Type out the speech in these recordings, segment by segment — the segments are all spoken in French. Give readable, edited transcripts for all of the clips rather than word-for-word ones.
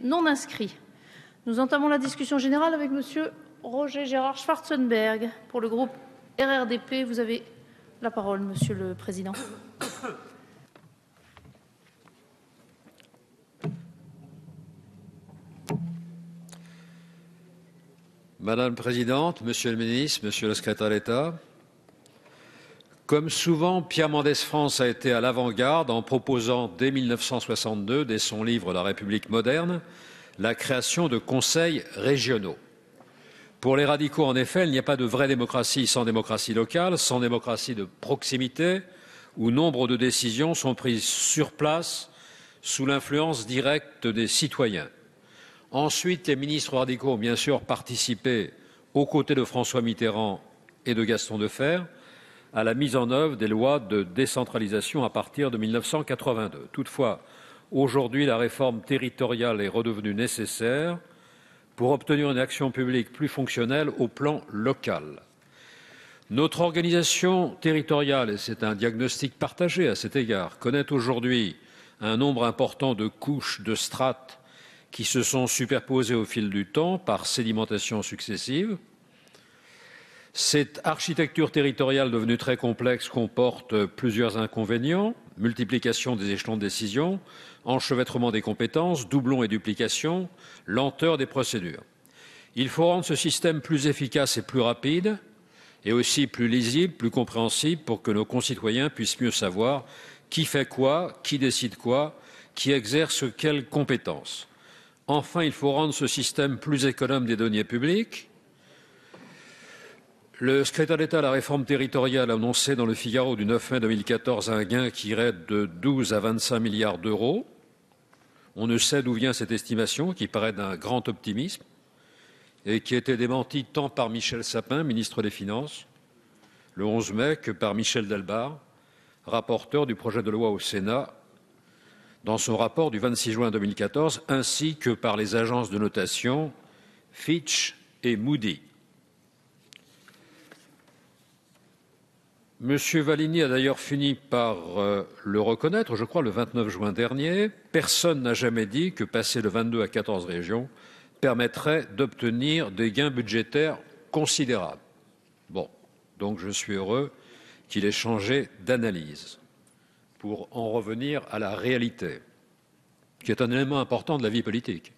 non inscrits. Nous entamons la discussion générale avec Monsieur Roger Gérard Schwarzenberg pour le groupe RRDP. Vous avez la parole, Monsieur le Président. Madame la Présidente, Monsieur le Ministre, Monsieur le Secrétaire d'État, comme souvent, Pierre Mendès France a été à l'avant-garde en proposant dès 1962, dès son livre La République moderne, la création de conseils régionaux. Pour les radicaux, en effet, il n'y a pas de vraie démocratie sans démocratie locale, sans démocratie de proximité, où nombre de décisions sont prises sur place sous l'influence directe des citoyens. Ensuite, les ministres radicaux ont bien sûr participé, aux côtés de François Mitterrand et de Gaston Defferre, à la mise en œuvre des lois de décentralisation à partir de 1982. Toutefois, aujourd'hui, la réforme territoriale est redevenue nécessaire pour obtenir une action publique plus fonctionnelle au plan local. Notre organisation territoriale, et c'est un diagnostic partagé à cet égard, connaît aujourd'hui un nombre important de couches, de strates qui se sont superposées au fil du temps par sédimentation successive. Cette architecture territoriale devenue très complexe comporte plusieurs inconvénients: multiplication des échelons de décision, enchevêtrement des compétences, doublons et duplications, lenteur des procédures. Il faut rendre ce système plus efficace et plus rapide, et aussi plus lisible, plus compréhensible, pour que nos concitoyens puissent mieux savoir qui fait quoi, qui décide quoi, qui exerce quelles compétences. Enfin, il faut rendre ce système plus économe des deniers publics. Le secrétaire d'État à la réforme territoriale a annoncé dans le Figaro du 9 mai 2014 un gain qui irait de 12 à 25 milliards d'euros. On ne sait d'où vient cette estimation qui paraît d'un grand optimisme et qui a été démentie tant par Michel Sapin, ministre des Finances, le 11 mai, que par Michel Delbarre, rapporteur du projet de loi au Sénat, dans son rapport du 26 juin 2014, ainsi que par les agences de notation Fitch et Moody. Monsieur Valigny a d'ailleurs fini par le reconnaître, je crois, le 29 juin dernier. Personne n'a jamais dit que passer de 22 à 14 régions permettrait d'obtenir des gains budgétaires considérables. Bon, donc je suis heureux qu'il ait changé d'analyse pour en revenir à la réalité, qui est un élément important de la vie politique.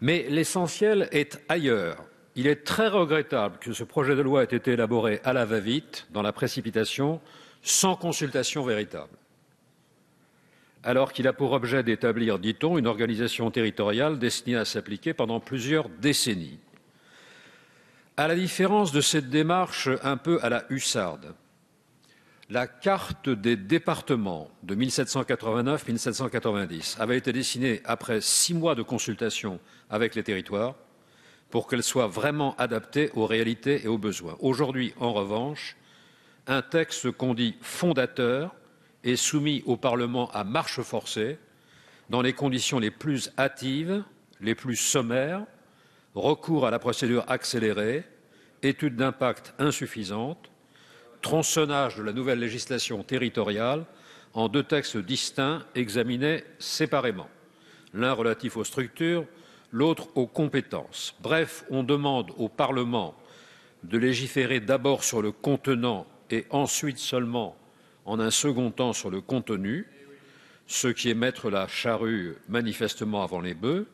Mais l'essentiel est ailleurs. Il est très regrettable que ce projet de loi ait été élaboré à la va-vite, dans la précipitation, sans consultation véritable, alors qu'il a pour objet d'établir, dit-on, une organisation territoriale destinée à s'appliquer pendant plusieurs décennies. À la différence de cette démarche un peu à la hussarde, la carte des départements de 1789-1790 avait été dessinée après 6 mois de consultation avec les territoires pour qu'elle soit vraiment adaptée aux réalités et aux besoins. Aujourd'hui, en revanche, un texte qu'on dit fondateur est soumis au Parlement à marche forcée, dans les conditions les plus hâtives, les plus sommaires, recours à la procédure accélérée, étude d'impact insuffisante, tronçonnage de la nouvelle législation territoriale en 2 textes distincts examinés séparément, l'un relatif aux structures, l'autre aux compétences. Bref, on demande au Parlement de légiférer d'abord sur le contenant et ensuite seulement, en un second temps, sur le contenu, ce qui est mettre la charrue manifestement avant les bœufs.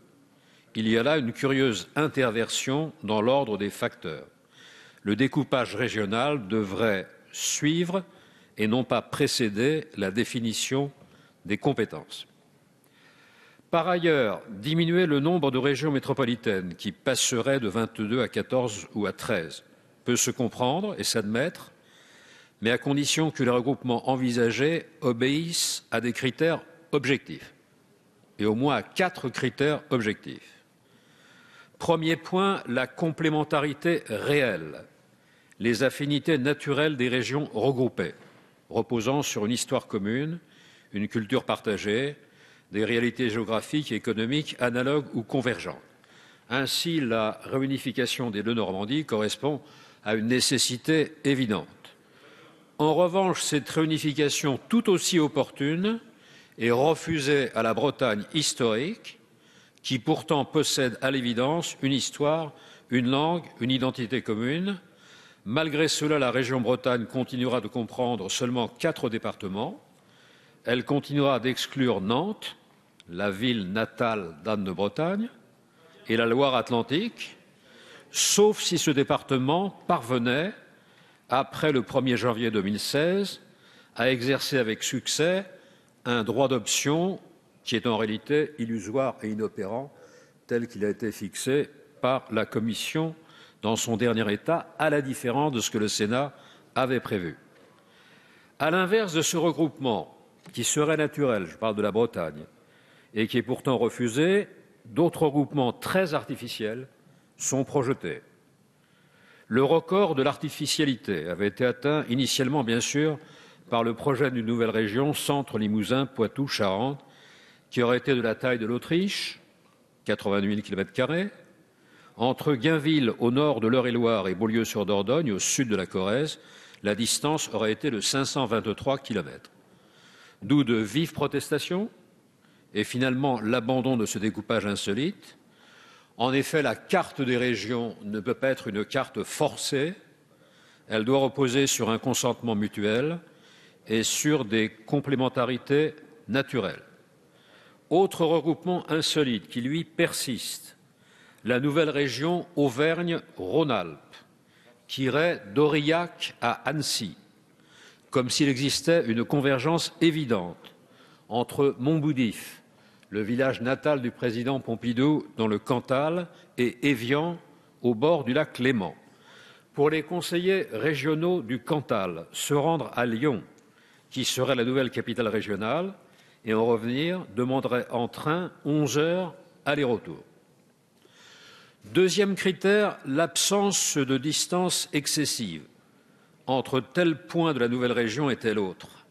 Il y a là une curieuse interversion dans l'ordre des facteurs. Le découpage régional devrait suivre et non pas précéder la définition des compétences. Par ailleurs, diminuer le nombre de régions métropolitaines qui passerait de 22 à 14 ou à 13 peut se comprendre et s'admettre, mais à condition que les regroupements envisagés obéissent à des critères objectifs, et au moins à 4 critères objectifs. Premier point, la complémentarité réelle, les affinités naturelles des régions regroupées, reposant sur une histoire commune, une culture partagée, des réalités géographiques et économiques analogues ou convergentes. Ainsi, la réunification des 2 Normandies correspond à une nécessité évidente. En revanche, cette réunification tout aussi opportune et refusé à la Bretagne historique, qui pourtant possède à l'évidence une histoire, une langue, une identité commune. Malgré cela, la région Bretagne continuera de comprendre seulement 4 départements. Elle continuera d'exclure Nantes, la ville natale d'Anne de Bretagne, et la Loire-Atlantique, sauf si ce département parvenait, après le 1er janvier 2016, à exercer avec succès un droit d'option qui est en réalité illusoire et inopérant, tel qu'il a été fixé par la Commission dans son dernier état, à la différence de ce que le Sénat avait prévu. À l'inverse de ce regroupement, qui serait naturel, je parle de la Bretagne, et qui est pourtant refusé, d'autres regroupements très artificiels sont projetés. Le record de l'artificialité avait été atteint initialement, bien sûr, par le projet d'une nouvelle région Centre-Limousin, Poitou-Charentes, qui aurait été de la taille de l'Autriche, 88 000 km², entre Gainville au nord de l'Eure-et-Loir et Beaulieu-sur-Dordogne au sud de la Corrèze, la distance aurait été de 523 km. D'où de vives protestations et finalement l'abandon de ce découpage insolite. En effet, la carte des régions ne peut pas être une carte forcée, elle doit reposer sur un consentement mutuel et sur des complémentarités naturelles. Autre regroupement insolite qui, lui, persiste, la nouvelle région Auvergne-Rhône-Alpes, qui irait d'Aurillac à Annecy, comme s'il existait une convergence évidente entre Montboudif, le village natal du président Pompidou dans le Cantal, et Évian, au bord du lac Léman. Pour les conseillers régionaux du Cantal, se rendre à Lyon, qui serait la nouvelle capitale régionale, et en revenir demanderait en train 11 heures aller-retour. Deuxième critère, l'absence de distance excessive entre tel point de la nouvelle région et tel autre,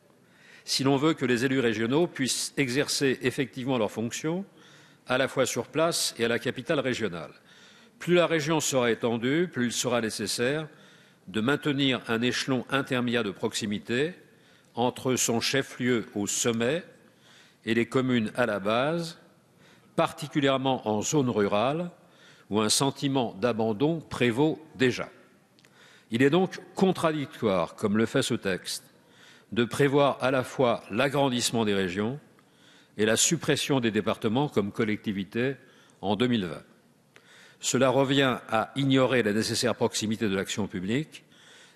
si l'on veut que les élus régionaux puissent exercer effectivement leurs fonctions, à la fois sur place et à la capitale régionale. Plus la région sera étendue, plus il sera nécessaire de maintenir un échelon intermédiaire de proximité entre son chef-lieu au sommet et les communes à la base, particulièrement en zone rurale, où un sentiment d'abandon prévaut déjà. Il est donc contradictoire, comme le fait ce texte, de prévoir à la fois l'agrandissement des régions et la suppression des départements comme collectivités en 2020. Cela revient à ignorer la nécessaire proximité de l'action publique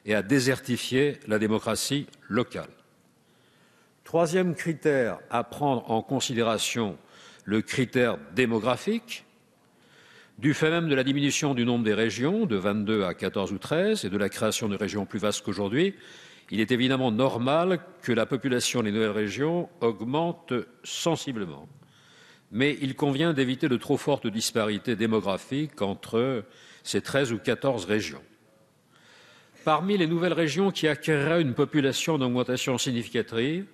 et à désertifier la démocratie locale. Troisième critère à prendre en considération, le critère démographique. Du fait même de la diminution du nombre des régions, de 22 à 14 ou 13, et de la création de régions plus vastes qu'aujourd'hui, il est évidemment normal que la population des nouvelles régions augmente sensiblement. Mais il convient d'éviter de trop fortes disparités démographiques entre ces 13 ou 14 régions. Parmi les nouvelles régions qui acquerraient une population d'augmentation significative,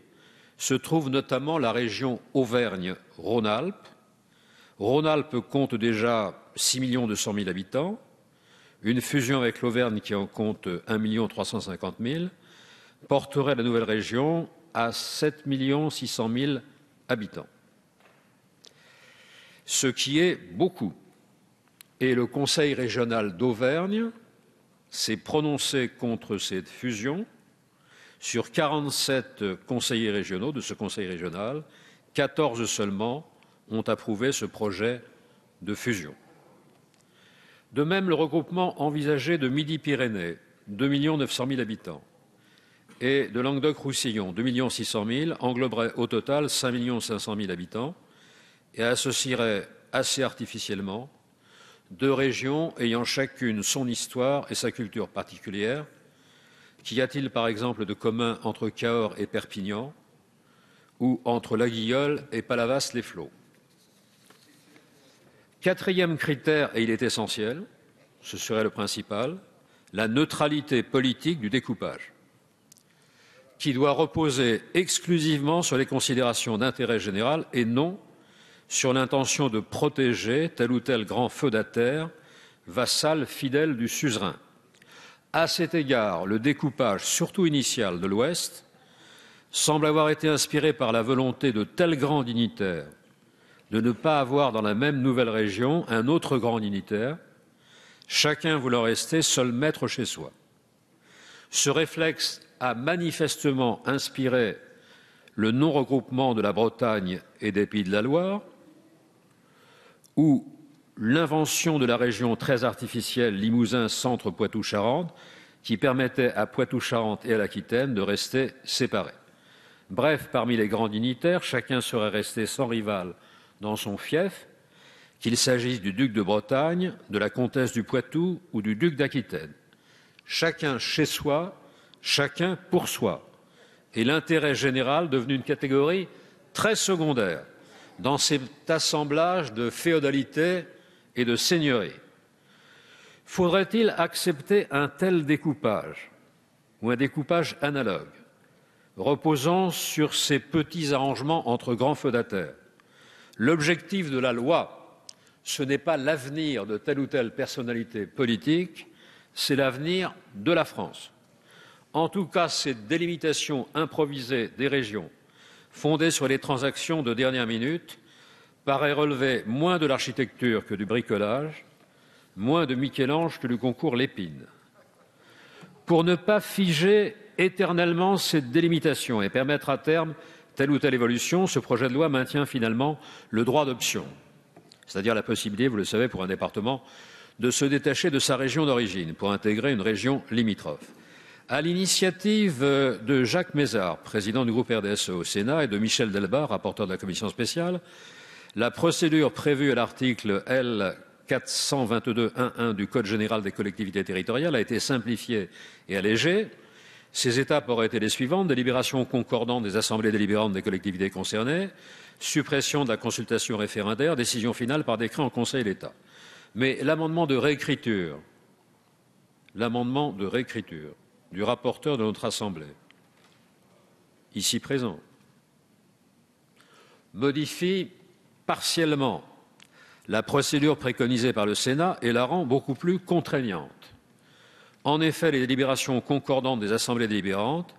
se trouve notamment la région Auvergne-Rhône-Alpes. Rhône-Alpes compte déjà 6 200 000 habitants. Une fusion avec l'Auvergne qui en compte 1 350 000 porterait la nouvelle région à 7 600 000 habitants. Ce qui est beaucoup. Et le Conseil régional d'Auvergne s'est prononcé contre cette fusion. Sur 47 conseillers régionaux de ce Conseil régional, 14 seulement ont approuvé ce projet de fusion. De même, le regroupement envisagé de Midi-Pyrénées, 2 900 000 habitants, et de Languedoc-Roussillon, 2 600 000, engloberait au total 5 500 000 habitants et associerait assez artificiellement 2 régions ayant chacune son histoire et sa culture particulière. Qu'y a-t-il par exemple de commun entre Cahors et Perpignan ou entre La Guilleule et Palavas-les-Flots? Quatrième critère, et il est essentiel, ce serait le principal, la neutralité politique du découpage, qui doit reposer exclusivement sur les considérations d'intérêt général et non sur l'intention de protéger tel ou tel grand feudataire, vassal fidèle du suzerain. À cet égard, le découpage, surtout initial, de l'Ouest semble avoir été inspiré par la volonté de tels grands dignitaires de ne pas avoir dans la même nouvelle région un autre grand dignitaire, chacun voulant rester seul maître chez soi. Ce réflexe a manifestement inspiré le non-regroupement de la Bretagne et des Pays de la Loire, ou l'invention de la région très artificielle Limousin Centre Poitou-Charentes, qui permettait à Poitou-Charentes et à l'Aquitaine de rester séparés. Bref, parmi les grands dignitaires, chacun serait resté sans rival dans son fief, qu'il s'agisse du duc de Bretagne, de la comtesse du Poitou ou du duc d'Aquitaine. Chacun chez soi, chacun pour soi. Et l'intérêt général devenu une catégorie très secondaire dans cet assemblage de féodalité et de seigneurie. Faudrait-il accepter un tel découpage ou un découpage analogue, reposant sur ces petits arrangements entre grands feudataires? L'objectif de la loi, ce n'est pas l'avenir de telle ou telle personnalité politique, c'est l'avenir de la France. En tout cas, cette délimitation improvisée des régions, fondée sur les transactions de dernière minute, paraît relever moins de l'architecture que du bricolage, moins de Michel-Ange que du concours Lépine. Pour ne pas figer éternellement cette délimitation et permettre à terme telle ou telle évolution, ce projet de loi maintient finalement le droit d'option, c'est-à-dire la possibilité, vous le savez, pour un département de se détacher de sa région d'origine pour intégrer une région limitrophe. À l'initiative de Jacques Mézard, président du groupe RDSE au Sénat, et de Michel Delbas, rapporteur de la commission spéciale, la procédure prévue à l'article L. 422.1.1 du Code général des collectivités territoriales a été simplifiée et allégée. Ces étapes auraient été les suivantes: délibération concordante des assemblées délibérantes des collectivités concernées, suppression de la consultation référendaire, décision finale par décret en Conseil d'État. Mais l'amendement de réécriture du rapporteur de notre Assemblée, ici présent, modifie partiellement la procédure préconisée par le Sénat et la rend beaucoup plus contraignante. En effet, les délibérations concordantes des assemblées délibérantes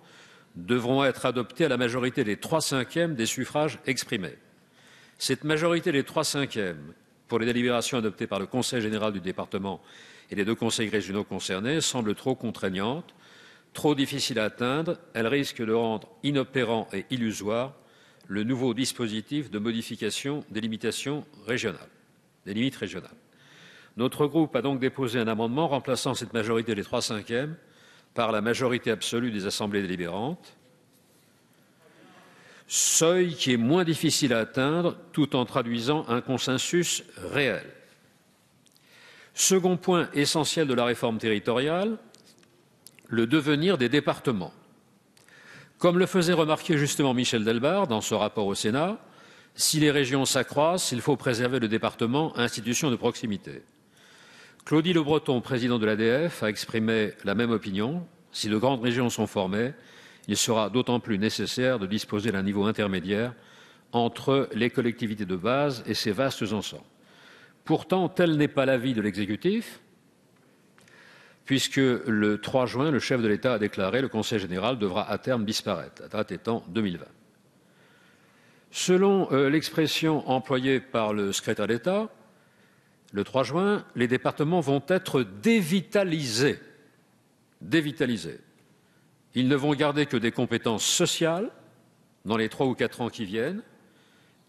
devront être adoptées à la majorité des 3/5 des suffrages exprimés. Cette majorité des 3/5 pour les délibérations adoptées par le Conseil général du département et les 2 conseils régionaux concernés semble trop contraignante, trop difficile à atteindre. Elle risque de rendre inopérant et illusoire le nouveau dispositif de modification des limitations régionales, des limites régionales. Notre groupe a donc déposé un amendement remplaçant cette majorité des 3/5 par la majorité absolue des assemblées délibérantes, seuil qui est moins difficile à atteindre tout en traduisant un consensus réel. Second point essentiel de la réforme territoriale, le devenir des départements. Comme le faisait remarquer justement Michel Delbas dans ce rapport au Sénat, si les régions s'accroissent, il faut préserver le département, institution de proximité. Claudie Le Breton, président de l'ADF, a exprimé la même opinion. Si de grandes régions sont formées, il sera d'autant plus nécessaire de disposer d'un niveau intermédiaire entre les collectivités de base et ces vastes ensembles. Pourtant, tel n'est pas l'avis de l'exécutif, puisque le 3 juin, le chef de l'État a déclaré que le Conseil général devra à terme disparaître, la date étant 2020. Selon l'expression employée par le secrétaire d'État, le 3 juin, les départements vont être dévitalisés. Dévitalisés. Ils ne vont garder que des compétences sociales dans les 3 ou 4 ans qui viennent.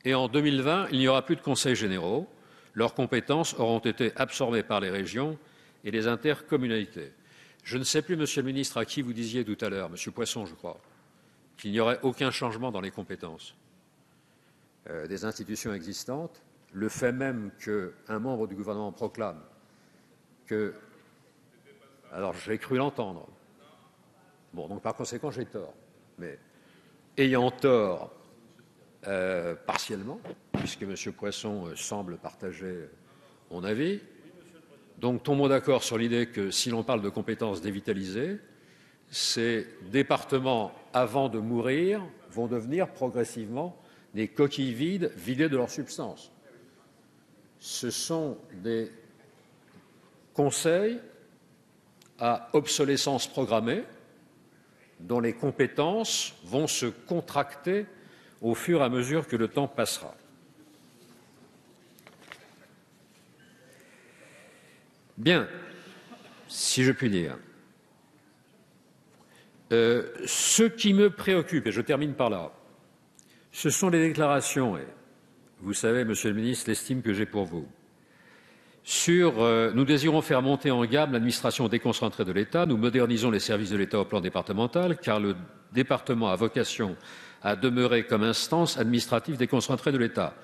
Et en 2020, il n'y aura plus de conseils généraux. Leurs compétences auront été absorbées par les régions et les intercommunalités. Je ne sais plus, Monsieur le ministre, à qui vous disiez tout à l'heure, Monsieur Poisson, je crois, qu'il n'y aurait aucun changement dans les compétences des institutions existantes. Le fait même qu'un membre du gouvernement proclame que... Alors, j'ai cru l'entendre. Bon, donc par conséquent, j'ai tort. Mais ayant tort partiellement, puisque M. Poisson semble partager mon avis, donc tombons d'accord sur l'idée que si l'on parle de compétences dévitalisées, ces départements, avant de mourir, vont devenir progressivement des coquilles vides, vidées de leur substance. Ce sont des conseils à obsolescence programmée dont les compétences vont se contracter au fur et à mesure que le temps passera. Bien, si je puis dire. Ce qui me préoccupe, et je termine par là, ce sont les déclarations, et vous savez, Monsieur le Ministre, l'estime que j'ai pour vous. Nous désirons faire monter en gamme l'administration déconcentrée de l'État, nous modernisons les services de l'État au plan départemental, car le département a vocation à demeurer comme instance administrative déconcentrée de l'État.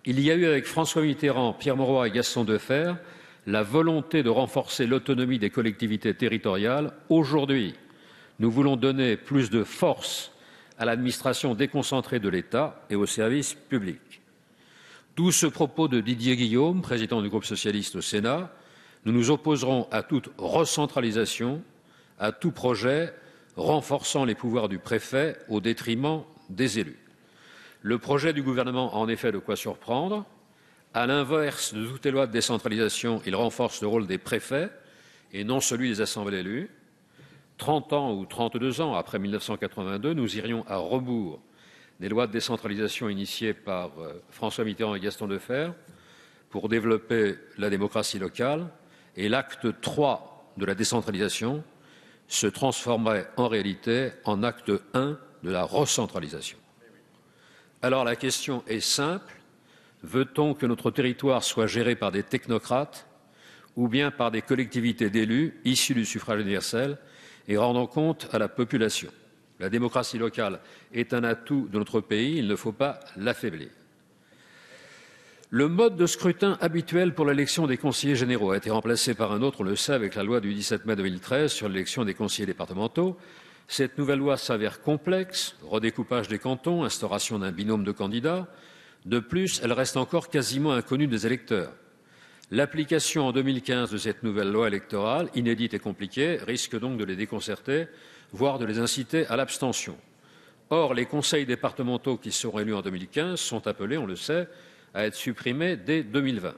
Il y a eu avec François Mitterrand, Pierre Mauroy et Gaston Defferre la volonté de renforcer l'autonomie des collectivités territoriales. Aujourd'hui, nous voulons donner plus de force à l'administration déconcentrée de l'État et aux services publics. D'où ce propos de Didier Guillaume, président du groupe socialiste au Sénat. Nous nous opposerons à toute recentralisation, à tout projet renforçant les pouvoirs du préfet au détriment des élus. Le projet du gouvernement a en effet de quoi surprendre. À l'inverse de toutes les lois de décentralisation, il renforce le rôle des préfets et non celui des assemblées élues. 30 ans ou 32 ans après 1982, nous irions à rebours des lois de décentralisation initiées par François Mitterrand et Gaston Defferre pour développer la démocratie locale, et l'acte 3 de la décentralisation se transformerait en réalité en acte 1 de la recentralisation. Alors la question est simple, veut-on que notre territoire soit géré par des technocrates ou bien par des collectivités d'élus issus du suffrage universel et rendant compte à la population? La démocratie locale est un atout de notre pays, il ne faut pas l'affaiblir. Le mode de scrutin habituel pour l'élection des conseillers généraux a été remplacé par un autre, on le sait, avec la loi du 17 mai 2013 sur l'élection des conseillers départementaux. Cette nouvelle loi s'avère complexe, redécoupage des cantons, instauration d'un binôme de candidats. De plus, elle reste encore quasiment inconnue des électeurs. L'application en 2015 de cette nouvelle loi électorale, inédite et compliquée, risque donc de les déconcerter, voire de les inciter à l'abstention. Or, les conseils départementaux qui seront élus en 2015 sont appelés, on le sait, à être supprimés dès 2020.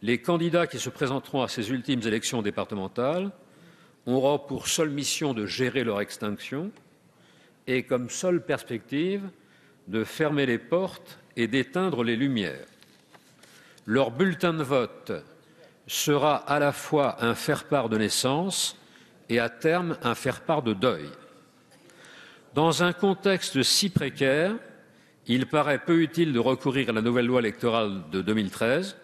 Les candidats qui se présenteront à ces ultimes élections départementales auront pour seule mission de gérer leur extinction et comme seule perspective de fermer les portes et d'éteindre les lumières. Leur bulletin de vote sera à la fois un faire-part de naissance et à terme un faire-part de deuil. Dans un contexte si précaire, il paraît peu utile de recourir à la nouvelle loi électorale de 2013,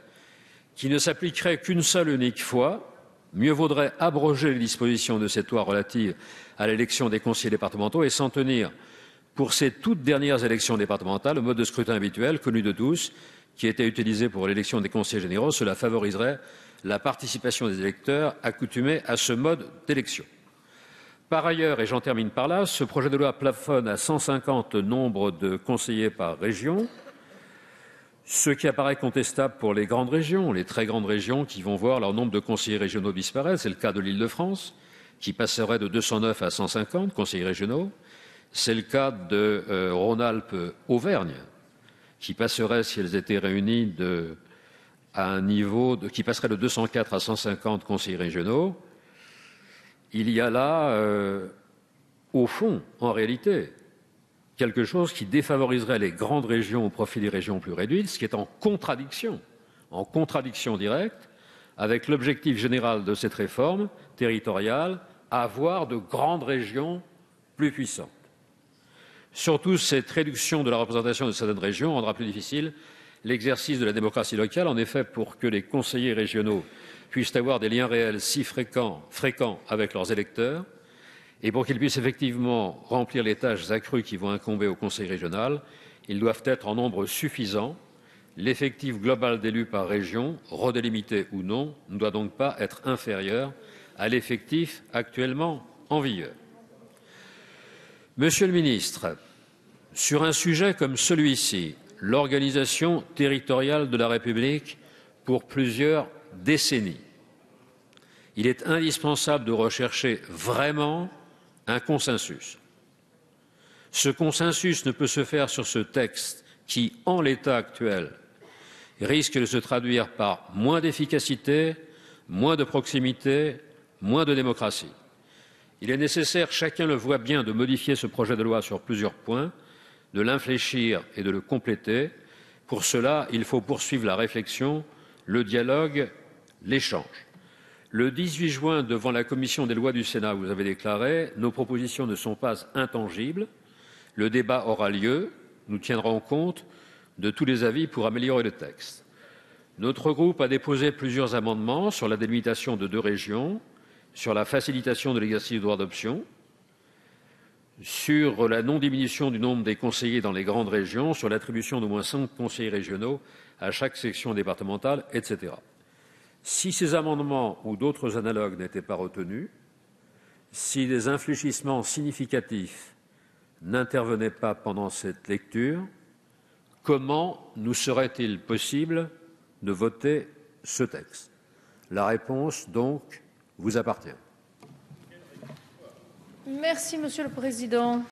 qui ne s'appliquerait qu'une seule unique fois. Mieux vaudrait abroger les dispositions de cette loi relative à l'élection des conseillers départementaux et s'en tenir, pour ces toutes dernières élections départementales, au mode de scrutin habituel, connu de tous, qui était utilisé pour l'élection des conseillers généraux. Cela favoriserait la participation des électeurs accoutumés à ce mode d'élection. Par ailleurs, et j'en termine par là, ce projet de loi plafonne à 150 le nombre de conseillers par région, ce qui apparaît contestable pour les grandes régions, les très grandes régions qui vont voir leur nombre de conseillers régionaux disparaître. C'est le cas de l'Île-de-France, qui passerait de 209 à 150 conseillers régionaux. C'est le cas de Rhône-Alpes-Auvergne, qui passerait, si elles étaient réunies, à un niveau qui passerait de 204 à 150 conseillers régionaux. Il y a là, au fond, en réalité, quelque chose qui défavoriserait les grandes régions au profit des régions plus réduites, ce qui est en contradiction directe avec l'objectif général de cette réforme territoriale, avoir de grandes régions plus puissantes. Surtout, cette réduction de la représentation de certaines régions rendra plus difficile l'exercice de la démocratie locale. En effet, pour que les conseillers régionaux puissent avoir des liens réels si fréquents avec leurs électeurs, et pour qu'ils puissent effectivement remplir les tâches accrues qui vont incomber au conseil régional, ils doivent être en nombre suffisant. L'effectif global d'élus par région, redélimité ou non, ne doit donc pas être inférieur à l'effectif actuellement en vigueur. Monsieur le ministre, sur un sujet comme celui-ci, l'organisation territoriale de la République pour plusieurs décennies, il est indispensable de rechercher vraiment un consensus. Ce consensus ne peut se faire sur ce texte qui, en l'état actuel, risque de se traduire par moins d'efficacité, moins de proximité, moins de démocratie. Il est nécessaire, chacun le voit bien, de modifier ce projet de loi sur plusieurs points, de l'infléchir et de le compléter. Pour cela, il faut poursuivre la réflexion, le dialogue, l'échange. Le 18 juin, devant la commission des lois du Sénat, vous avez déclaré « Nos propositions ne sont pas intangibles. Le débat aura lieu. Nous tiendrons compte de tous les avis pour améliorer le texte. » Notre groupe a déposé plusieurs amendements sur la délimitation de 2 régions, sur la facilitation de l'exercice du droit d'option, sur la non-diminution du nombre des conseillers dans les grandes régions, sur l'attribution d'au moins 5 conseillers régionaux à chaque section départementale, etc. Si ces amendements ou d'autres analogues n'étaient pas retenus, si des infléchissements significatifs n'intervenaient pas pendant cette lecture, comment nous serait-il possible de voter ce texte? La réponse, donc, vous appartient. Merci, Monsieur le Président.